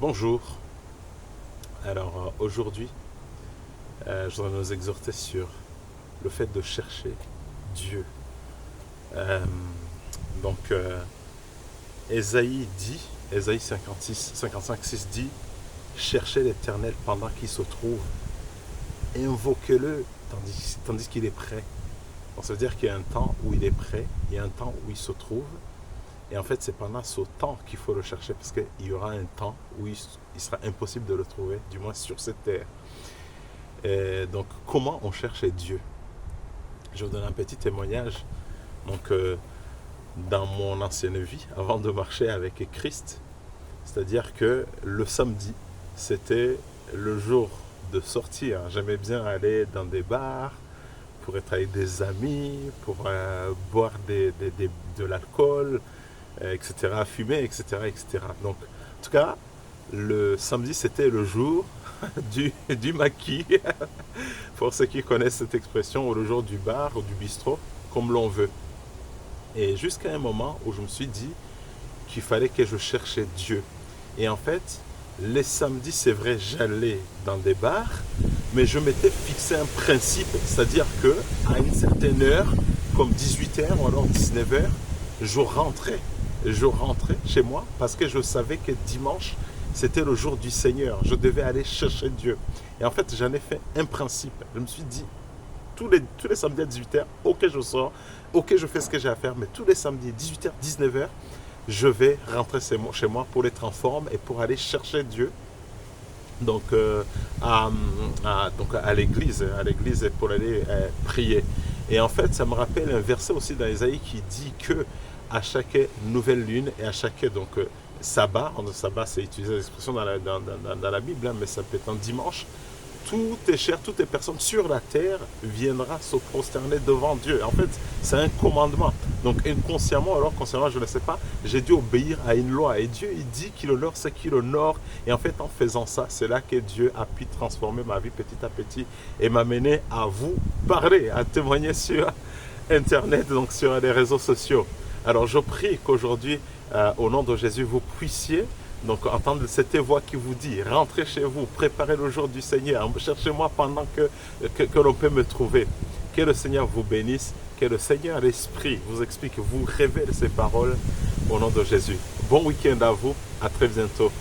Bonjour. Alors aujourd'hui, je voudrais nous exhorter sur le fait de chercher Dieu. Euh, donc, Ésaïe dit, Ésaïe 55:6 dit, cherchez l'Éternel pendant qu'il se trouve, invoquez-le tandis qu'il est prêt. Donc, ça veut dire qu'il y a un temps où il est prêt, il y a un temps où il se trouve. Et en fait, c'est pendant ce temps qu'il faut le chercher, parce qu'il y aura un temps où il sera impossible de le trouver, du moins sur cette terre. Et donc, comment on cherche Dieu? Je vous donne un petit témoignage. Donc, dans mon ancienne vie, avant de marcher avec Christ, c'est-à-dire que le samedi, c'était le jour de sortir. J'aimais bien aller dans des bars pour être avec des amis, pour boire de l'alcool, etc., fumer, etc., etc. Donc, en tout cas, le samedi, c'était le jour du maquis, pour ceux qui connaissent cette expression, ou le jour du bar ou du bistrot, comme l'on veut. Et jusqu'à un moment où je me suis dit qu'il fallait que je cherchais Dieu. Et en fait, les samedis, c'est vrai, j'allais dans des bars, mais je m'étais fixé un principe, c'est-à-dire que à une certaine heure, comme 18h ou alors 19h, je rentrais chez moi parce que je savais que dimanche, c'était le jour du Seigneur. Je devais aller chercher Dieu. Et en fait, j'en ai fait un principe. Je me suis dit, tous les samedis à 18h, ok, je sors, ok, je fais ce que j'ai à faire, mais tous les samedis, 18h, 19h, je vais rentrer chez moi pour les transformer et pour aller chercher Dieu. Donc, à l'église pour aller prier. Et en fait, ça me rappelle un verset aussi dans Ésaïe qui dit que à chaque nouvelle lune et à chaque sabbat, sabbat c'est utilisé l'expression dans la Bible, mais ça peut être un dimanche, toutes les personnes sur la terre viendra se prosterner devant Dieu. En fait, c'est un commandement. Donc inconsciemment, alors consciemment, je ne sais pas, j'ai dû obéir à une loi. Et Dieu, il dit qu'il honore ce qu'il honore. Et en fait, en faisant ça, c'est là que Dieu a pu transformer ma vie petit à petit et m'amener à vous parler, à témoigner sur Internet, donc sur les réseaux sociaux. Alors je prie qu'aujourd'hui, au nom de Jésus, vous puissiez donc entendre cette voix qui vous dit, rentrez chez vous, préparez le jour du Seigneur, cherchez-moi pendant que l'on peut me trouver. Que le Seigneur vous bénisse, que le Seigneur l'Esprit vous explique, vous révèle ces paroles au nom de Jésus. Bon week-end à vous, à très bientôt.